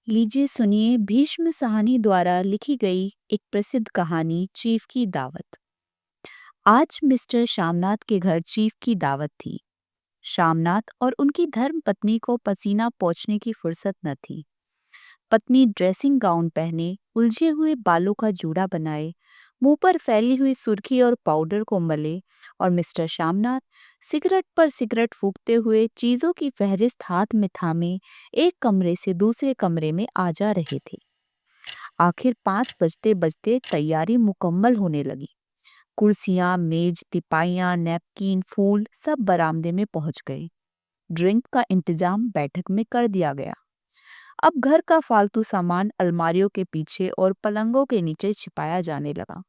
लीजिए सुनिए भीष्म साहनी द्वारा लिखी गई एक प्रसिद्ध कहानी चीफ की दावत। आज मिस्टर श्यामनाथ के घर चीफ की दावत थी। श्यामनाथ और उनकी धर्म पत्नी को पसीना पोंछने की फुर्सत न थी। पत्नी ड्रेसिंग गाउन पहने, उलझे हुए बालों का जूड़ा बनाए, मुंह पर फैली हुई सुर्खी और पाउडर को मले, और मिस्टर श्यामनाथ सिगरेट पर सिगरेट फूंकते हुए चीजों की फहरिस्त हाथ में थामे एक कमरे से दूसरे कमरे में आ जा रहे थे। आखिर 5 बजते बजते तैयारी मुकम्मल होने लगी। कुर्सियां, मेज, तिपाइयां, नैपकिन, फूल सब बरामदे में पहुंच गए। ड्रिंक का इंतजाम बैठक में कर दिया गया। अब घर का फालतू सामान अलमारियों के पीछे और पलंगों के नीचे छिपाया जाने लगा।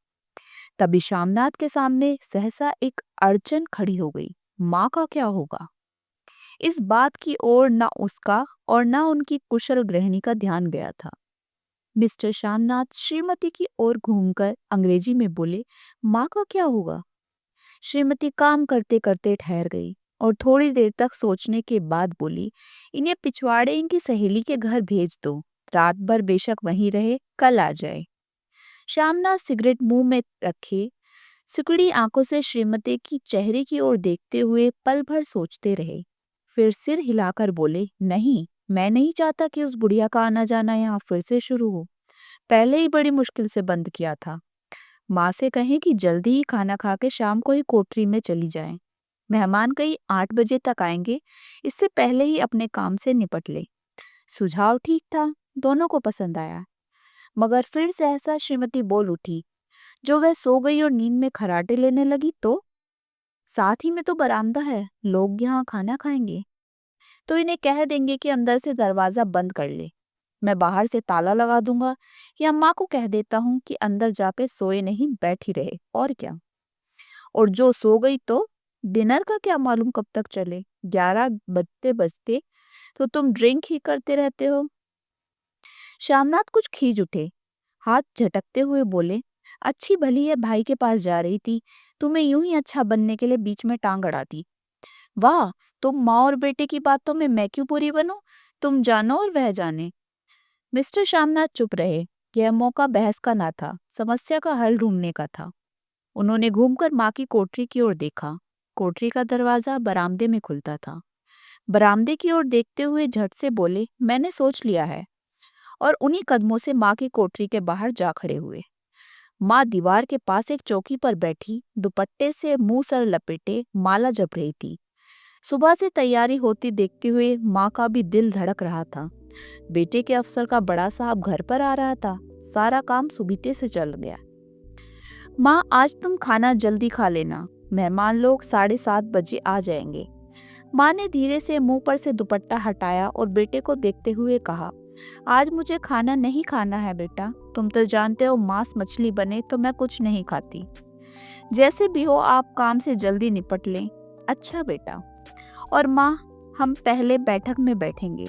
तभी शामनाथ के सामने सहसा एक अड़चन खड़ी हो गई। माँ का क्या होगा? इस बात की ओर न उसका और न उनकी कुशल गृहिणी का ध्यान गया था। मिस्टर श्यामनाथ श्रीमती की ओर घूमकर अंग्रेजी में बोले, माँ का क्या होगा? श्रीमती काम करते करते ठहर गई और थोड़ी देर तक सोचने के बाद बोली, इन्हें पिछवाड़े इनकी सहेली के घर भेज दो। रात भर बेशक वहीं रहे, कल आ जाए। श्यामनाथ सिगरेट मुंह में रखे सिकुड़ी आंखों से श्रीमती की चेहरे की ओर देखते हुए पल भर सोचते रहे। फिर सिर हिलाकर बोले, नहीं, मैं नहीं चाहता कि उस बुढ़िया का आना जाना यहाँ फिर से शुरू हो। पहले ही बड़ी मुश्किल से बंद किया था। माँ से कहें कि जल्दी ही खाना खा के शाम को ही कोठरी में चली जाएं। मेहमान कहीं 8 बजे तक आएंगे, इससे पहले ही अपने काम से निपट ले। सुझाव ठीक था, दोनों को पसंद आया। मगर फिर सहसा श्रीमती बोल उठी, जो वह सो गई और नींद में खर्राटे लेने लगी तो साथ ही में तो बरामदा है, लोग यहाँ खाना खाएंगे, तो इन्हें कह देंगे कि अंदर से दरवाजा बंद कर ले। मैं बाहर से ताला लगा दूंगा, या माँ को कह देता हूँ कि अंदर जाके सोए नहीं बैठी रहे, और क्या। और जो सो गई तो डिनर का क्या मालूम कब तक चले, 11 बजते बजते तो तुम ड्रिंक ही करते रहते हो। श्यामनाथ कुछ खींच उठे, हाथ झटकते हुए बोले, अच्छी भली है भाई के पास जा रही थी, तुम्हें यूं ही अच्छा बनने के लिए बीच में टांग अड़ाती। वाह, तुम माँ और बेटे की बातों में मैं क्यों बुरी बनूं? तुम जानो और वह जाने। मिस्टर श्यामनाथ चुप रहे। यह मौका बहस का ना था, समस्या का हल ढूंढने का था। उन्होंने घूमकर माँ की कोठरी की ओर देखा। कोठरी का दरवाजा बरामदे में खुलता था। बरामदे की ओर देखते हुए झट से बोले, मैंने सोच लिया है, और उन्हीं कदमों से माँ की कोठरी के बाहर जा खड़े हुए। माँ दीवार के पास एक चौकी पर बैठी दुपट्टे से मुंह सर लपेटे माला जप रही थी। सुबह से तैयारी होती देखते हुए माँ का भी दिल धड़क रहा था। बेटे के अफसर का बड़ा साहब घर पर आ रहा था। सारा काम सुबीते से चल गया। माँ, आज तुम खाना जल्दी खा लेना, मेहमान लोग 7:30 बजे आ जाएंगे। माँ ने धीरे से मुंह पर से दुपट्टा हटाया और बेटे को देखते हुए कहा, आज मुझे खाना नहीं खाना है बेटा, तुम तो जानते हो मांस मछली बने तो मैं कुछ नहीं खाती। जैसे भी हो आप काम से जल्दी निपट लें। अच्छा बेटा। और माँ, हम पहले बैठक में बैठेंगे,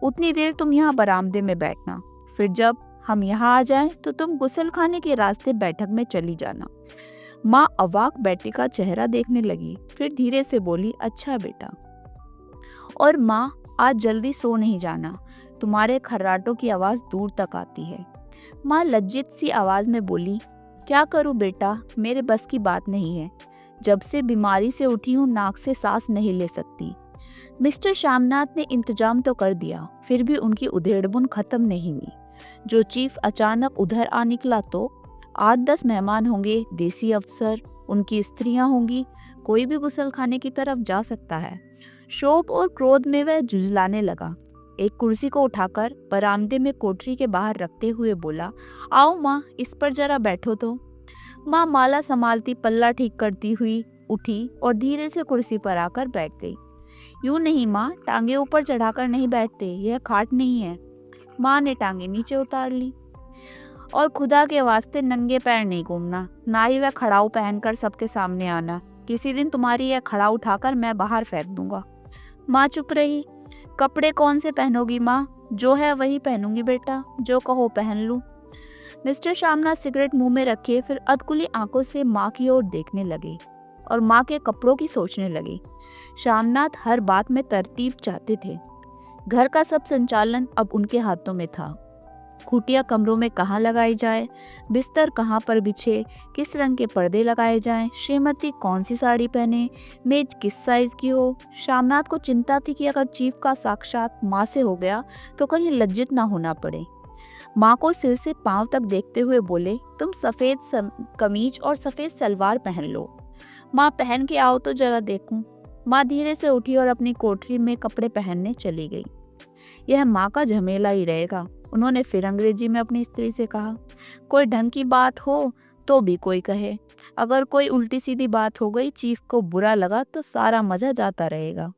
उतनी देर तुम यहाँ बरामदे में बैठना, फिर जब हम यहाँ आ जाएं तो तुम गुसल खाने के रास्ते बैठक में चली जाना। माँ अवाक बेटे का चेहरा देखने लगी, फिर धीरे से बोली, अच्छा बेटा। और माँ, आज जल्दी सो नहीं जाना, तुम्हारे खर्राटों की आवाज दूर तक आती है। माँ लज्जित सी आवाज में बोली, क्या करूँ बेटा, मेरे बस की बात नहीं है। जब से बीमारी से उठी हूँ नाक से सांस नहीं ले सकती। मिस्टर श्यामनाथ ने इंतजाम तो कर दिया, फिर भी उनकी उधेड़बुन खत्म नहीं हुई। जो चीफ अचानक उधर आ निकला तो 8-10 मेहमान होंगे, देसी अफसर, उनकी स्त्रियां होंगी, कोई भी गुसल खाने की तरफ जा सकता है। शोभ और क्रोध में वह जुझलाने लगा। एक कुर्सी को उठाकर बरामदे में कोठरी के बाहर रखते हुए बोला, आओ माँ, इस पर जरा बैठो तो। माँ माला संभालती पल्ला ठीक करती हुई उठी और धीरे से कुर्सी पर आकर बैठ गई। यूं नहीं माँ, टांगे ऊपर चढ़ाकर नहीं बैठते, यह खाट नहीं है। माँ ने टांगे नीचे उतार ली। और खुदा के वास्ते नंगे पैर नहीं घूमना, ना ही वह खड़ाऊ पहनकर सबके सामने आना। किसी दिन तुम्हारी यह खड़ा उठाकर मैं बाहर फेंक दूंगा। माँ चुप रही। कपड़े कौन से पहनोगी माँ? जो है वही पहनूंगी बेटा, जो कहो पहन लूं। मिस्टर श्यामनाथ सिगरेट मुंह में रखे फिर अधकुली आंखों से माँ की ओर देखने लगे और माँ के कपड़ों की सोचने लगे। श्यामनाथ हर बात में तरतीब चाहते थे। घर का सब संचालन अब उनके हाथों में था। खूंटियाँ कमरों में कहाँ लगाई जाए, बिस्तर कहाँ पर बिछे, किस रंग के पर्दे लगाए जाएं, श्रीमती कौन सी साड़ी पहने, मेज किस साइज की हो। शामनाथ को चिंता थी कि अगर चीफ का साक्षात माँ से हो गया तो कहीं लज्जित ना होना पड़े। माँ को सिर से पांव तक देखते हुए बोले, तुम सफेद कमीज और सफेद सलवार पहन लो। माँ, पहन के आओ तो जरा देखूं। माँ धीरे से उठी और अपनी कोठरी में कपड़े पहनने चली गई। यह माँ का झमेला ही रहेगा, उन्होंने फिर अंग्रेजी में अपनी स्त्री से कहा। कोई ढंग की बात हो तो भी कोई कहे, अगर कोई उल्टी सीधी बात हो गई, चीफ को बुरा लगा तो सारा मजा जाता रहेगा।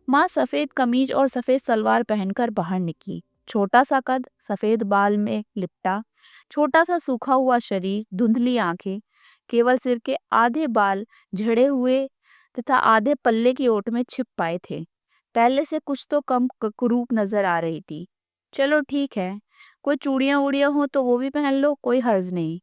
माँ सफेद कमीज और सफेद सलवार पहनकर बाहर निकली। छोटा सा कद, सफेद बाल में लिपटा, छोटा सा सूखा हुआ शरीर, धुंधली आंखें, केवल सिर के आधे बाल झड़े हुए तथा आधे पल्ले की ओट में छिप पाए थे। पहले से कुछ तो कम कुरूप नजर आ रही थी। चलो ठीक है, कोई चूड़ियां उड़ियां हो तो वो भी पहन लो, कोई हर्ज नहीं।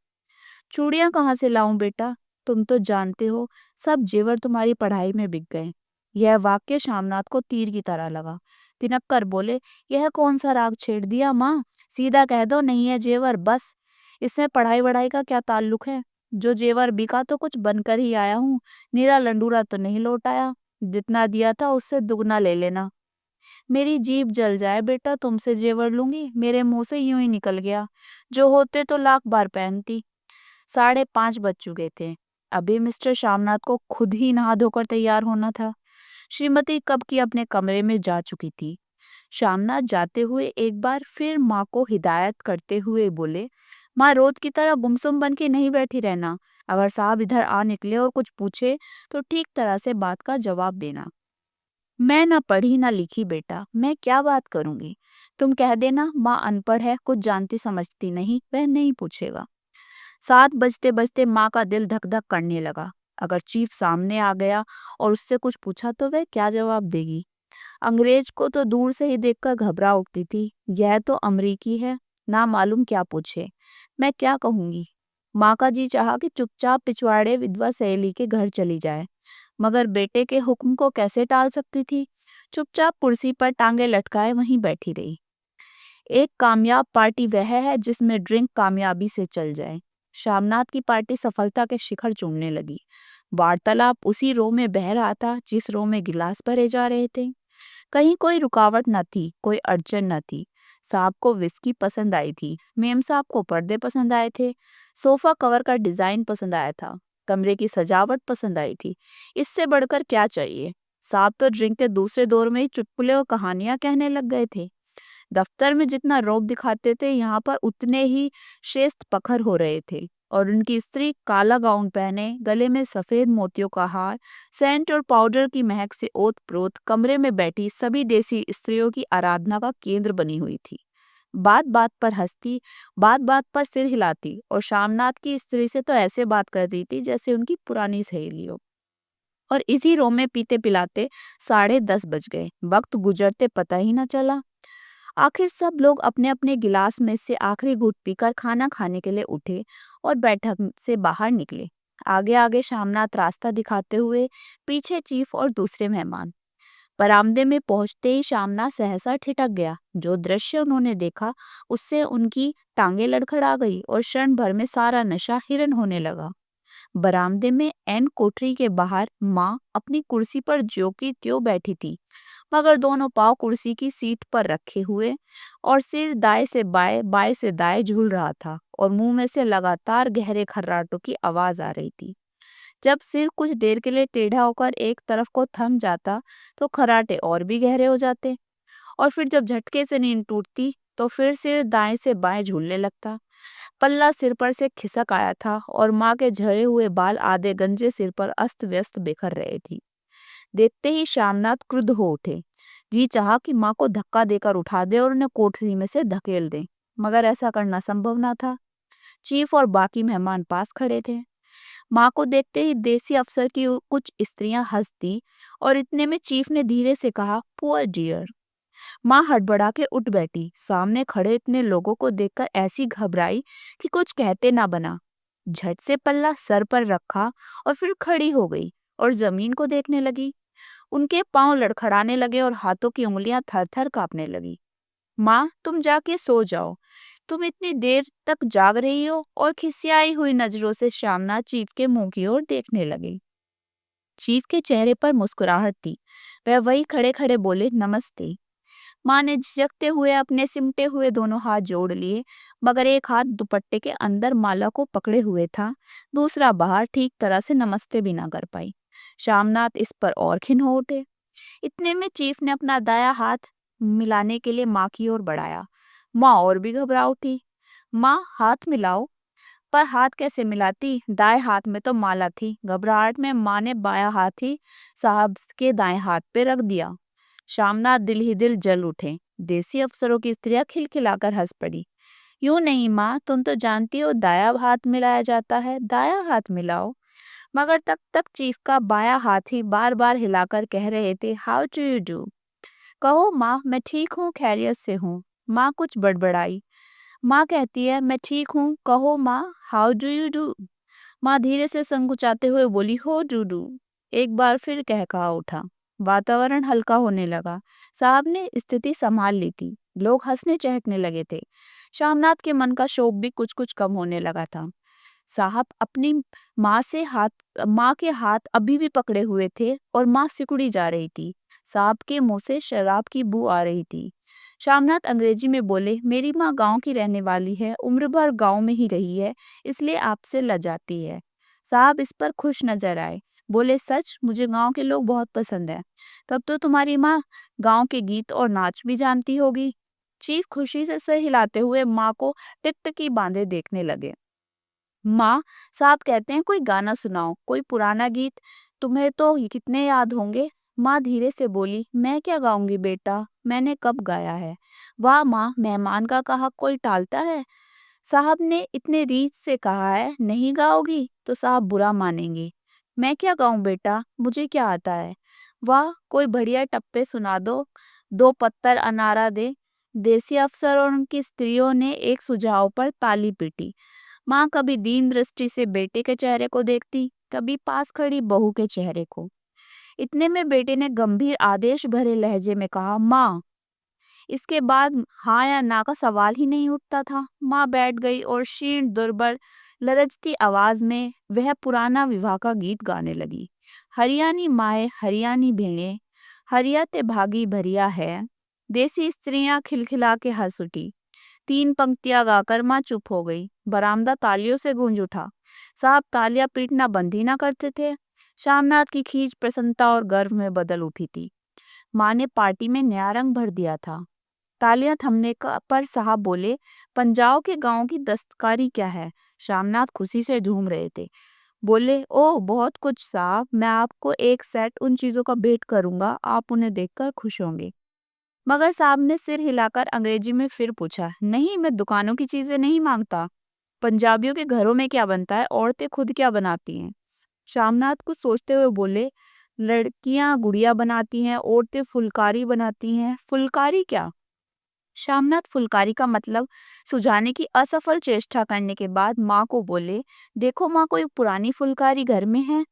चूड़ियां कहाँ से लाऊं बेटा, तुम तो जानते हो सब जेवर तुम्हारी पढ़ाई में बिक गए। यह वाक्य शामनाथ को तीर की तरह लगा। तिनक कर बोले, यह कौन सा राग छेड़ दिया माँ, सीधा कह दो नहीं है जेवर, बस। इसमें पढ़ाई वढ़ाई का क्या ताल्लुक है। जो जेवर बिका तो कुछ बनकर ही आया हूँ, नीरा लंडूरा तो नहीं लौटाया। जितना दिया था उससे दुगना ले लेना। मेरी जीभ जल जाए बेटा, तुमसे जेवर लूंगी, मेरे मुंह से यूं ही निकल गया। जो होते तो लाख बार पहनती। 5:30 बज चुके थे। अभी मिस्टर शामनाथ को खुद ही नहा धोकर तैयार होना था। श्रीमती कब की अपने कमरे में जा चुकी थी। शामनाथ जाते हुए एक बार फिर माँ को हिदायत करते हुए बोले, माँ, रोज की तरह गुमसुम बन के नहीं बैठी रहना। अगर साहब इधर आ निकले और कुछ पूछे तो ठीक तरह से बात का जवाब देना। मैं ना पढ़ी ना लिखी बेटा, मैं क्या बात करूंगी। तुम कह देना माँ अनपढ़ है, कुछ जानती समझती नहीं, वह नहीं पूछेगा। 7 बजते बजते माँ का दिल धक धक करने लगा। अगर चीफ सामने आ गया और उससे कुछ पूछा तो वह क्या जवाब देगी। अंग्रेज को तो दूर से ही देखकर घबरा उठती थी। यह तो अमरीकी है, ना मालूम क्या पूछे। मैं क्या कहूंगी। माँ का जी चाहा कि चुपचाप पिछवाड़े विधवा सहेली के घर चली जाए, मगर बेटे के हुक्म को कैसे टाल सकती थी। चुपचाप कुर्सी पर टांगे लटकाए वहीं बैठी रही। एक कामयाब पार्टी वह है जिसमें ड्रिंक कामयाबी से चल जाए। शामनाथ की पार्टी सफलता के शिखर चूमने लगी। वार्तालाप उसी रो में बह रहा था जिस रो में गिलास भरे जा रहे थे। कहीं कोई रुकावट न थी, कोई अड़चन न थी। साहब को विस्की पसंद आई थी, मेम साहब को पर्दे पसंद आए थे, सोफा कवर का डिजाइन पसंद आया था, कमरे की सजावट पसंद आई थी। इससे बढ़कर क्या चाहिए। साहब तो ड्रिंक के दूसरे दौर में ही चुटकुले और कहानियां कहने लग गए थे। दफ्तर में जितना रौब दिखाते थे, यहाँ पर उतने ही श्रेष्ठ पखर हो रहे थे। और उनकी स्त्री काला गाउन पहने, गले में सफेद मोतियों का हार, सेंट और पाउडर की महक से ओत प्रोत कमरे में बैठी सभी देसी स्त्रियों की आराधना का केंद्र बनी हुई थी। बात बात पर हंसती, बात बात पर सिर हिलाती और शामनाथ की स्त्री से तो ऐसे बात कर रही थी जैसे उनकी पुरानी सहेली हो। और इसी रोम में पीते पिलाते 10:30 बज गए। वक्त गुजरते पता ही न चला। आखिर सब लोग अपने अपने गिलास में से आखिरी घूंट पीकर खाना खाने के लिए उठे और बैठक से बाहर निकले। आगे आगे शामनाथ रास्ता दिखाते हुए, पीछे चीफ और दूसरे मेहमान। बरामदे में पहुंचते ही शामनाथ सहसा ठिठक गया। जो दृश्य उन्होंने देखा उससे उनकी टांगे लड़खड़ा गई और क्षण भर में सारा नशा हिरन होने लगा। बरामदे में एन कोठरी के बाहर माँ अपनी कुर्सी पर ज्यों की त्यों बैठी थी, मगर दोनों पांव कुर्सी की सीट पर रखे हुए और सिर दाएं से बाएं बाएं से दाएं झूल रहा था और मुंह में से लगातार गहरे खर्राटों की आवाज आ रही थी। जब सिर कुछ देर के लिए टेढ़ा होकर एक तरफ को थम जाता तो खर्राटे और भी गहरे हो जाते, और फिर जब झटके से नींद टूटती तो फिर सिर दाएं से बाएं झूलने लगता। पल्ला सिर पर से खिसक आया था और माँ के झड़े हुए बाल आधे गंजे सिर पर अस्त व्यस्त बिखर रहे थी। देखते ही शामनाथ क्रुद्ध हो उठे। जी चाहा कि माँ को धक्का देकर उठा दे और उन्हें कोठरी में से धकेल दे, मगर ऐसा करना संभव न था। चीफ और बाकी मेहमान पास खड़े थे। माँ को देखते ही देसी अफसर की कुछ स्त्रियां हंस दी और इतने में चीफ ने धीरे से कहा, पुअर डियर। माँ हड़बड़ा के उठ बैठी। सामने खड़े इतने लोगों को देखकर ऐसी घबराई कि कुछ कहते ना बना। झट से पल्ला सर पर रखा और फिर खड़ी हो गई और जमीन को देखने लगी। उनके पांव लड़खड़ाने लगे और हाथों की उंगलियां थर-थर कांपने लगी। माँ, तुम जाके सो जाओ। तुम इतनी देर तक जाग रही हो। और खिसियाई हुई नजरों से श्यामनाथ चीफ के मुंह की ओर देखने लगी। चीफ के चेहरे पर मुस्कुराहट थी। वह वही खड़े खड़े बोले, नमस्ते। माँ ने झिझकते हुए अपने सिमटे हुए दोनों हाथ जोड़ लिए, मगर एक हाथ दुपट्टे के अंदर माला को पकड़े हुए था, दूसरा बाहर। ठीक तरह से नमस्ते भी ना कर पाई। श्यामनाथ इस पर और खिन्न हो उठे। इतने में चीफ ने अपना दाया हाथ मिलाने के लिए माँ की ओर बढ़ाया। माँ और भी घबरा उठी। माँ, हाथ मिलाओ। पर हाथ कैसे मिलाती? दाएं हाथ में तो माला थी। घबराहट में माँ ने बायां हाथ ही साहब के दाएं हाथ पे रख दिया। श्यामनाथ दिल ही दिल जल उठे। देसी अफसरों की स्त्रियां खिलखिलाकर हंस पड़ी। यूं नहीं माँ, तुम तो जानती हो दाया हाथ मिलाया जाता है, दाया हाथ मिलाओ। मगर तब तक चीफ का बायां हाथ ही बार बार हिलाकर कह रहे थे, हाउ डू यू डू। कहो माँ, मैं ठीक हूँ, खैरियत से हूँ। माँ कुछ बड़बड़ाई। माँ कहती है, मैं ठीक हूँ, कहो माँ, हाउ डू यू डू। माँ धीरे से संकुचाते हुए बोली, हो डू डू। एक बार फिर कह कहा उठा। वातावरण हल्का होने लगा। साहब ने स्थिति संभाल ली थी। लोग हंसने चहकने लगे थे। श्यामनाथ के मन का शोक भी कुछ कुछ कम होने लगा था। साहब अपनी माँ के हाथ अभी भी पकड़े हुए थे और माँ सिकुड़ी जा रही थी। साहब के मुंह से शराब की बू आ रही थी। श्यामनाथ अंग्रेजी में बोले, मेरी माँ गांव की रहने वाली है, उम्र भर गांव में ही रही है, इसलिए आपसे लजाती है। साहब इस पर खुश नजर आए। बोले, सच? मुझे गांव के लोग बहुत पसंद है। तब तो तुम्हारी माँ गांव के गीत और नाच भी जानती होगी। चीफ खुशी से सर हिलाते हुए माँ को टिकटिकी बांधे देखने लगे। माँ, साहब कहते हैं कोई गाना सुनाओ, कोई पुराना गीत। तुम्हें तो ये कितने याद होंगे। माँ धीरे से बोली, मैं क्या गाऊंगी बेटा, मैंने कब गाया है। वाह माँ, मेहमान का कहा कोई टालता है। साहब ने इतने रीझ से कहा है, नहीं गाओगी तो साहब बुरा मानेंगे। मैं क्या गाऊं बेटा, मुझे क्या आता है। वाह, कोई बढ़िया टप्पे सुना दो, दो पत्तर अनारा दे। देसी अफसर और उनकी स्त्रियों ने एक सुझाव पर ताली पीटी। माँ कभी दीन दृष्टि से बेटे के चेहरे को देखती, कभी पास खड़ी बहू के चेहरे को। इतने में बेटे ने गंभीर आदेश भरे लहजे में कहा, माँ। इसके बाद हाँ या ना का सवाल ही नहीं उठता था। माँ बैठ गई और क्षीण दुर्बल लरजती आवाज में वह पुराना विवाह का गीत गाने लगी। हरियाणी माए हरियाणी भेड़े, हरिया ते भागी भरिया है। देसी स्त्रियां खिलखिला के हंस उठी। तीन पंक्तियां गाकर माँ चुप हो गई। बरामदा तालियों से गूंज उठा। साहब तालियां पीटना बंद ही ना करते थे। श्यामनाथ की खींच प्रसन्नता और गर्व में बदल उठी थी। माँ ने पार्टी में नया रंग भर दिया था। तालियां थमने पर साहब बोले, पंजाब के गांव की दस्तकारी क्या है। श्यामनाथ खुशी से झूम रहे थे। बोले, ओह बहुत कुछ साहब, मैं आपको एक सेट उन चीजों का भेंट करूंगा, आप उन्हें देखकर खुश होंगे। मगर साहब ने सिर हिलाकर अंग्रेजी में फिर पूछा, नहीं, मैं दुकानों की चीजें नहीं मांगता। पंजाबियों के घरों में क्या बनता है, औरतें खुद क्या बनाती हैं। श्यामनाथ कुछ सोचते हुए बोले, लड़कियां गुड़िया बनाती हैं, औरतें फुलकारी बनाती हैं। फुलकारी क्या? श्यामनाथ फुलकारी का मतलब सुझाने की असफल चेष्टा करने के बाद माँ को बोले, देखो माँ, कोई पुरानी फुलकारी घर में है।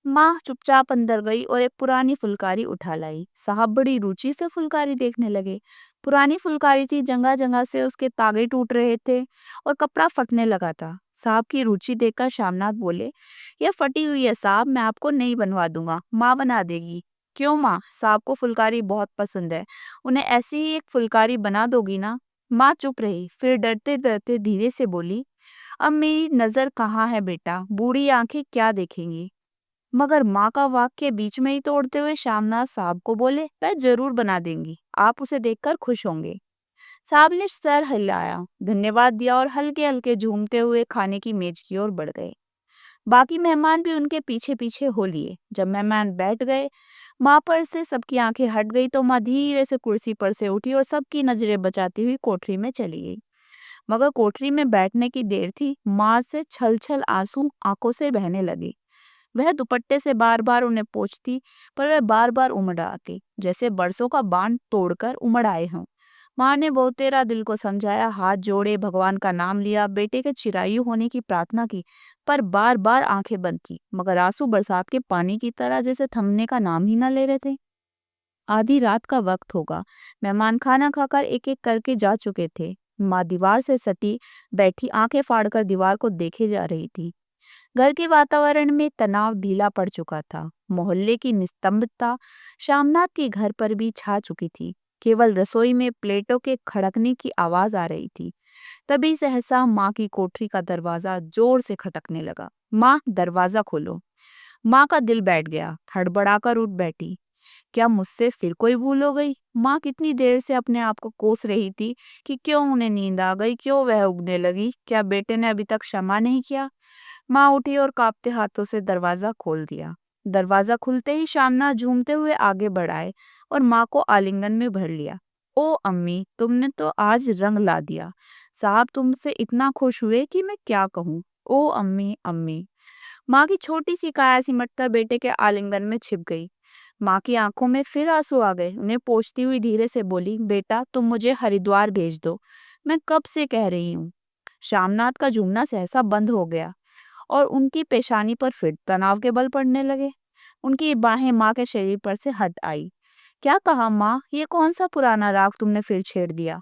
माँ चुपचाप अंदर गई और एक पुरानी फुलकारी उठा लाई। साहब बड़ी रुचि से फुलकारी देखने लगे। पुरानी फुलकारी थी, जगह जगह से उसके तागे टूट रहे थे और कपड़ा फटने लगा था। साहब की रुचि देखकर श्यामनाथ बोले, यह फटी हुई है साहब, मैं आपको नई बनवा दूंगा, माँ बना देगी। क्यों माँ, साहब को फुलकारी बहुत पसंद है, उन्हें ऐसी ही एक फुलकारी बना दोगी ना। माँ चुप रही, फिर डरते डरते धीरे से बोली, अब मेरी नजर कहाँ है बेटा, बूढ़ी आंखें क्या देखेंगी। मगर माँ का वाक्य बीच में ही तोड़ते हुए श्यामनाथ साहब को बोले, मैं जरूर बना देंगी, आप उसे देखकर खुश होंगे। साहब ने सर हिलाया, धन्यवाद दिया और हल्के हल्के झूमते हुए खाने की मेज की ओर बढ़ गए। बाकी मेहमान भी उनके पीछे पीछे हो लिए। जब मेहमान बैठ गए, माँ पर से सबकी आंखें हट गई तो माँ धीरे से कुर्सी पर से उठी और सबकी नजरें बचाती हुई कोठरी में चली गई। मगर कोठरी में बैठने की देर थी, माँ से छल छल आंसू आंखों से बहने लगे। वह दुपट्टे से बार बार उन्हें पोंछती, पर वह बार बार उमड़ आती, जैसे बरसों का बांध तोड़कर उमड़ आए हों। माँ ने बहुतेरा दिल को समझाया, हाथ जोड़े, भगवान का नाम लिया, बेटे के चिरायु होने की प्रार्थना की, पर बार बार आंखें बंद की, मगर आंसू बरसात के पानी की तरह जैसे थमने का नाम ही न ले रहे थे। आधी रात का वक्त होगा। मेहमान खाना खाकर एक एक करके जा चुके थे। माँ दीवार से सटी बैठी आंखें फाड़कर दीवार को देखे जा रही थी। घर के वातावरण में तनाव ढीला पड़ चुका था। मोहल्ले की निस्तंभता श्यामनाथ के घर पर भी छा चुकी थी। केवल रसोई में प्लेटों के खड़कने की आवाज आ रही थी। तभी सहसा माँ की कोठरी का दरवाजा जोर से खटकने लगा। माँ, दरवाजा खोलो। माँ का दिल बैठ गया, हड़बड़ाकर उठ बैठी। क्या मुझसे फिर कोई भूल हो गई? माँ कितनी देर से अपने आप को कोस रही थी कि क्यों उन्हें नींद आ गई, क्यों वह उगने लगी, क्या बेटे ने अभी तक क्षमा नहीं किया? माँ उठी और कांपते हाथों से दरवाजा खोल दिया। दरवाजा खुलते ही शामना झूमते हुए आगे बढ़ाए और माँ को आलिंगन में भर लिया। ओ अम्मी, तुमने तो आज रंग ला दिया। साहब तुमसे इतना खुश हुए कि मैं क्या कहूँ। ओ अम्मी, अम्मी। माँ की छोटी सी काया सिमटकर बेटे के आलिंगन में छिप गई। माँ की आंखों में फिर आंसू आ गए। उन्हें पोंछती हुई धीरे से बोली, बेटा तुम मुझे हरिद्वार भेज दो, मैं कब से कह रही हूँ। शामनाथ का झूमना सहसा बंद हो गया और उनकी पेशानी पर फिर तनाव के बल पड़ने लगे। उनकी बाहें माँ के शरीर पर से हट आई। क्या कहा माँ, ये कौन सा पुराना राग तुमने फिर छेड़ दिया?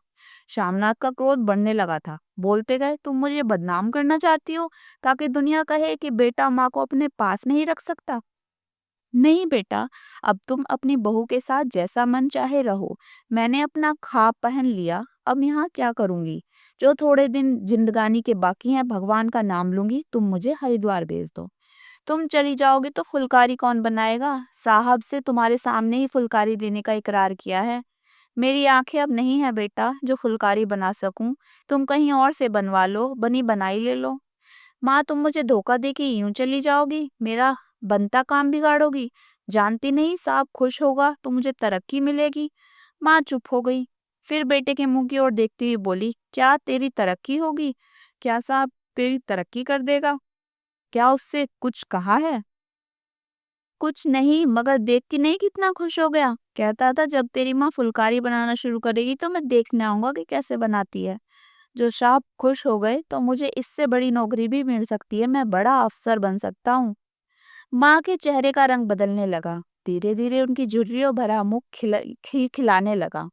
श्यामनाथ का क्रोध बढ़ने लगा था। बोलते गए, तुम मुझे बदनाम करना चाहती हो ताकि दुनिया कहे कि बेटा माँ को अपने पास नहीं रख सकता। नहीं बेटा, अब तुम अपनी बहू के साथ जैसा मन चाहे रहो। मैंने अपना ख्वाब पहन लिया, अब यहाँ क्या करूंगी? जो थोड़े दिन जिंदगानी के बाकी हैं, भगवान का नाम लूंगी। तुम मुझे हरिद्वार भेज दो। तुम चली जाओगे तो फुलकारी कौन बनाएगा? साहब से तुम्हारे सामने ही फुलकारी देने का इकरार किया है। मेरी आंखें अब नहीं है बेटा जो फुलकारी बना सकूं। तुम कहीं और से बनवा लो, बनी बनाई ले लो। माँ, तुम मुझे धोखा दे के यूं चली जाओगी, मेरा बनता काम बिगाड़ोगी। जानती नहीं साहब खुश होगा तो मुझे तरक्की मिलेगी। माँ चुप हो गई। फिर बेटे के मुंह की ओर देखती हुई बोली, क्या तेरी तरक्की होगी? क्या साहब तेरी तरक्की कर देगा? क्या उससे कुछ कहा है? कुछ नहीं, मगर देख के नहीं कितना खुश हो गया। कहता था जब तेरी माँ फुलकारी बनाना शुरू करेगी तो मैं देखने आऊंगा कि कैसे बनाती है। जो साहब खुश हो गए तो मुझे इससे बड़ी नौकरी भी मिल सकती है, मैं बड़ा अफसर बन सकता हूँ। माँ के चेहरे का रंग बदलने लगा। धीरे धीरे उनकी झुर्रियों भरा मुख खिलखिलाने लगा।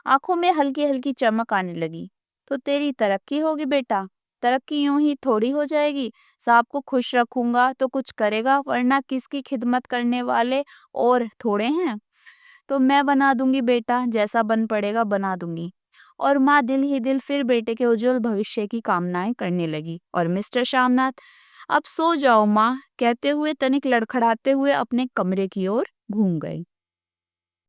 आंखों में हल्की हल्की चमक आने लगी। तो तेरी तरक्की होगी बेटा। तरक्की यूं ही थोड़ी हो जाएगी। साहब को खुश रखूंगा तो कुछ करेगा, वरना किसकी खिदमत करने वाले और थोड़े हैं। तो मैं बना दूंगी बेटा, जैसा बन पड़ेगा बना दूंगी। और माँ दिल ही दिल फिर बेटे के उज्जवल भविष्य की कामनाएं करने लगी। और मिस्टर श्यामनाथ, अब सो जाओ माँ, कहते हुए तनिक लड़खड़ाते हुए अपने कमरे की ओर घूम गए।